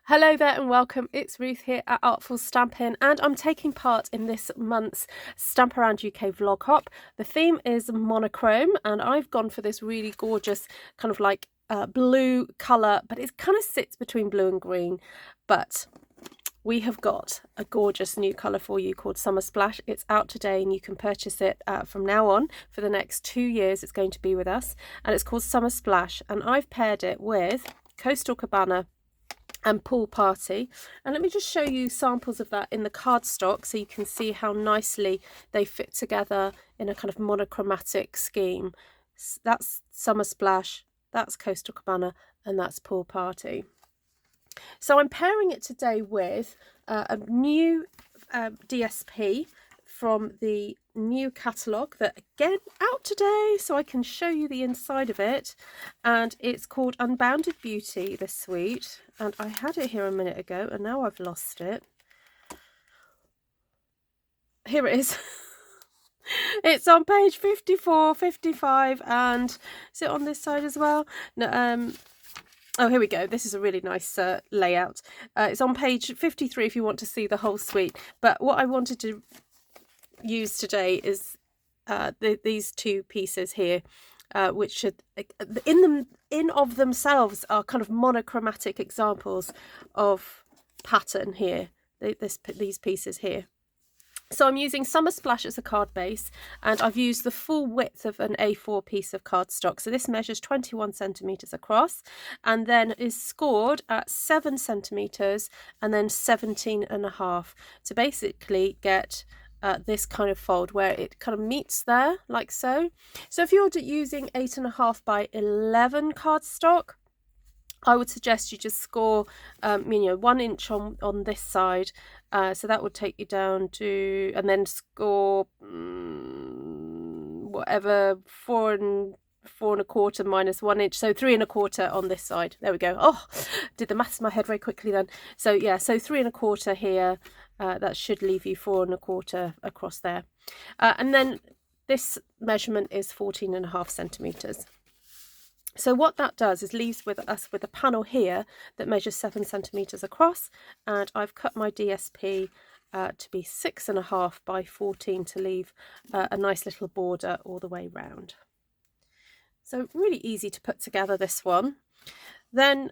Hello there and welcome. It's Ruth here at Artful Stampin, and I'm taking part in this month's Stamp Around UK vlog hop. The theme is monochrome, and I've gone for this really gorgeous kind of like blue colour, but it kind of sits between blue and green. But we have got a gorgeous new colour for you called Summer Splash. It's out today and you can purchase it from now on for the next 2 years. It's going to be with us, and it's called Summer Splash, and I've paired it with Coastal Cabana and Pool Party. And let me just show you samples of that in the cardstock so you can see how nicely they fit together in a kind of monochromatic scheme. That's Summer Splash, that's Coastal Cabana, and that's Pool Party. So I'm pairing it today with a new DSP from the new catalogue that again out today, so I can show you the inside of it, and it's called Unbounded Beauty, this suite, and I had it here a minute ago and now I've lost it. Here it is. It's on page 54, 55, and is it on this side as well? No, oh, here we go. This is a really nice layout. It's on page 53 if you want to see the whole suite, but what I wanted to use today is these two pieces here, which should in of themselves are kind of monochromatic examples of pattern here. These pieces here. So I'm using Summer Splash as a card base, and I've used the full width of an A4 piece of cardstock. So this measures 21 centimetres across, and then is scored at 7 centimetres and then 17.5 to basically get this kind of fold where it kind of meets there, like so. So if you're using 8.5 by 11 cardstock, I would suggest you just score 1 inch on this side, so that would take you down to, and then score whatever, 4.25 minus 1 inch, so 3.25 on this side. There we go. Oh, did the maths in my head very quickly then. So yeah, so 3.25 here, that should leave you 4.25 across there, and then this measurement is 14.5 centimetres. So what that does is leaves us with a panel here that measures 7 centimetres across, and I've cut my DSP to be 6.5 by 14 to leave a nice little border all the way round. So really easy to put together, this one. Then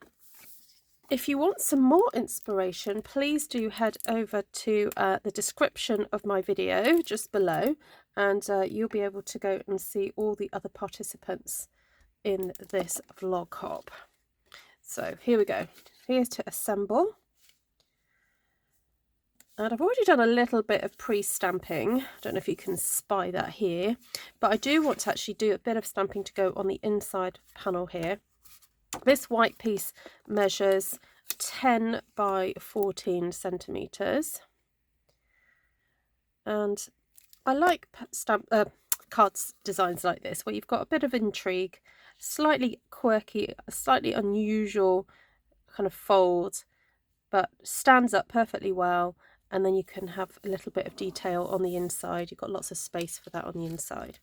if you want some more inspiration, please do head over to the description of my video just below, and you'll be able to go and see all the other participants in this vlog hop. So here we go. Here's to assemble. And I've already done a little bit of pre-stamping. I don't know if you can spy that here, but I do want to actually do a bit of stamping to go on the inside panel here. This white piece measures 10 by 14 centimetres. And I like cards designs like this, where you've got a bit of intrigue, slightly quirky, a slightly unusual kind of fold, but stands up perfectly well, and then you can have a little bit of detail on the inside. You've got lots of space for that on the inside.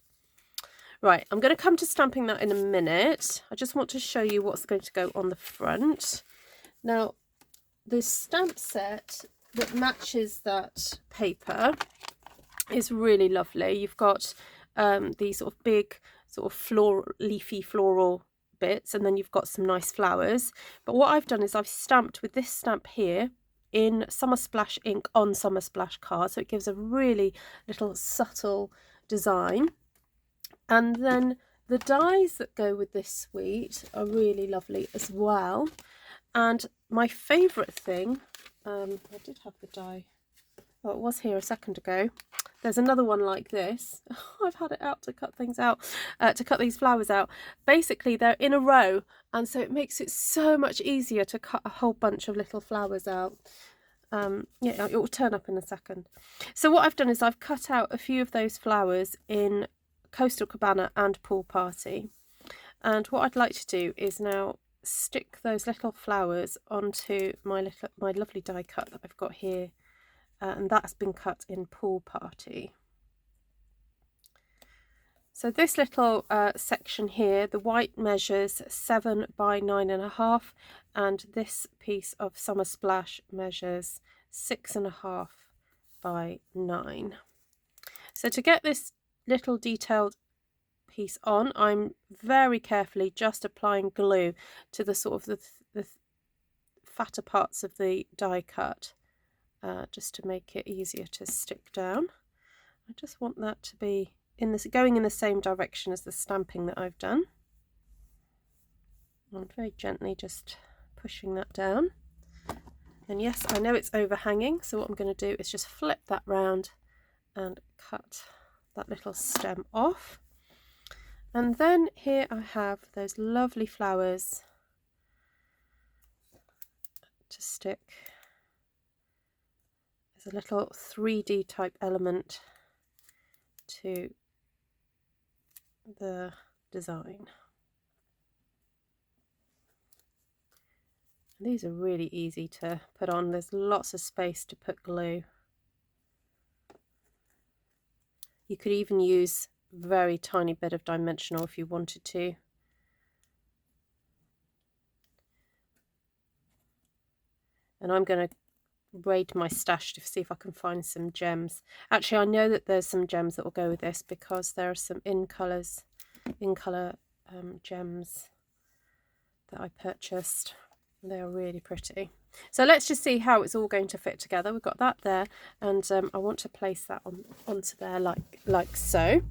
Right, I'm going to come to stamping that in a minute. I just want to show you what's going to go on the front. Now, the stamp set that matches that paper is really lovely. You've got these sort of big sort of leafy floral bits, and then you've got some nice flowers. But what I've done is I've stamped with this stamp here in Summer Splash ink on Summer Splash card, so it gives a really little subtle design. And then the dies that go with this suite are really lovely as well. And my favourite thing, I did have the die, oh, it was here a second ago. There's another one like this. Oh, I've had it out to cut things out, to cut these flowers out. Basically, they're in a row, and so it makes it so much easier to cut a whole bunch of little flowers out. Yeah, it will turn up in a second. So what I've done is I've cut out a few of those flowers in Coastal Cabana and Pool Party. And what I'd like to do is now stick those little flowers onto my lovely die cut that I've got here. And that's been cut in Pool Party. So this little section here, the white measures 7 by 9.5, and this piece of Summer Splash measures 6.5 by 9. So to get this little detailed piece on, I'm very carefully just applying glue to the sort of the fatter parts of the die cut, just to make it easier to stick down. I just want that to be going in the same direction as the stamping that I've done. I'm very gently just pushing that down. And yes, I know it's overhanging, so what I'm going to do is just flip that round and cut that little stem off. And then here I have those lovely flowers to stick as a little 3D type element to the design. And these are really easy to put on. There's lots of space to put glue. You could even use a very tiny bit of dimensional if you wanted to. And I'm going to raid my stash to see if I can find some gems. Actually, I know that there's some gems that will go with this because there are some in colour gems that I purchased. They are really pretty. So let's just see how it's all going to fit together. We've got that there, and I want to place that onto there like so.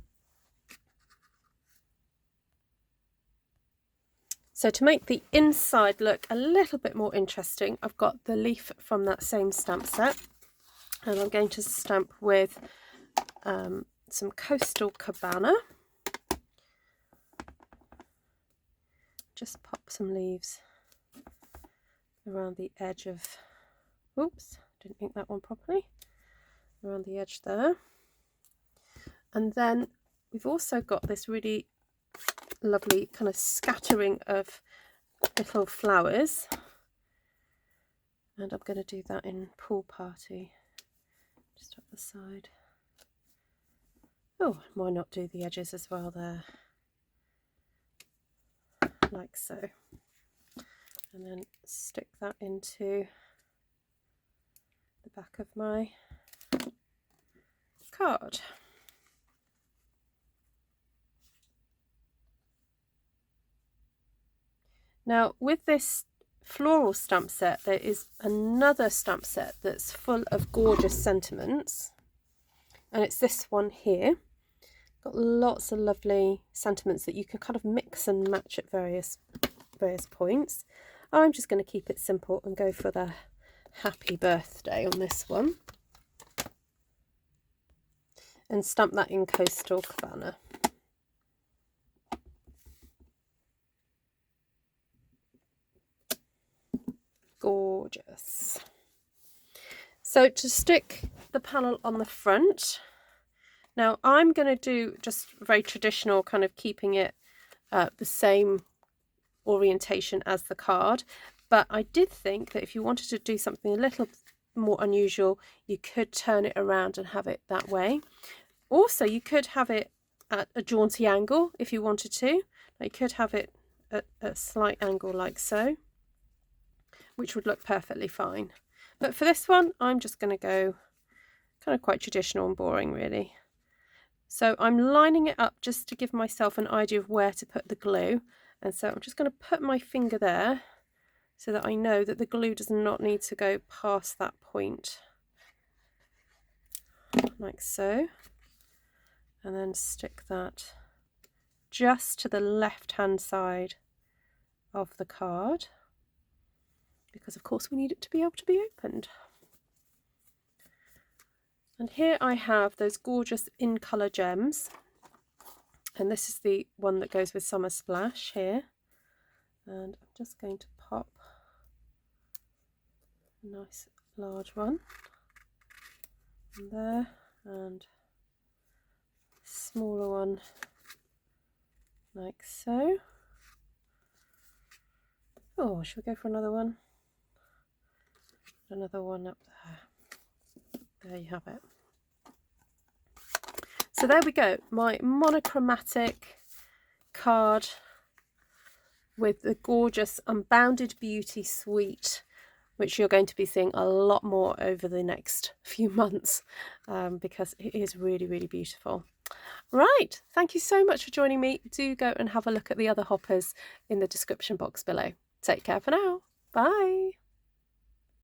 So to make the inside look a little bit more interesting, I've got the leaf from that same stamp set, and I'm going to stamp with some Coastal Cabana. Just pop some leaves around the edge of, oops, didn't ink that one properly, around the edge there. And then we've also got this really lovely kind of scattering of little flowers, and I'm going to do that in Pool Party, just up the side. Oh, why not do the edges as well there, like so, and then stick that into the back of my card. Now with this floral stamp set, there is another stamp set that's full of gorgeous sentiments, and it's this one here. Got lots of lovely sentiments that you can kind of mix and match at various points. I'm just going to keep it simple and go for the happy birthday on this one, and stamp that in Coastal Cabana. Gorgeous. So to stick the panel on the front, now I'm going to do just very traditional, kind of keeping it the same orientation as the card, but I did think that if you wanted to do something a little more unusual, you could turn it around and have it that way. Also, you could have it at a jaunty angle if you wanted to. You could have it at a slight angle like so, which would look perfectly fine. But for this one, I'm just going to go kind of quite traditional and boring, really. So I'm lining it up just to give myself an idea of where to put the glue. And so I'm just going to put my finger there so that I know that the glue does not need to go past that point. Like so. And then stick that just to the left-hand side of the card, because of course we need it to be able to be opened. And here I have those gorgeous in colour gems, and this is the one that goes with Summer Splash here, and I'm just going to pop a nice large one in there, and smaller one like so. Oh, should we go for another one? Another one up there. There you have it. So there we go, my monochromatic card with the gorgeous Unbounded Beauty Suite, which you're going to be seeing a lot more over the next few months, because it is really, really beautiful. Right, thank you so much for joining me. Do go and have a look at the other hoppers in the description box below. Take care for now. Bye.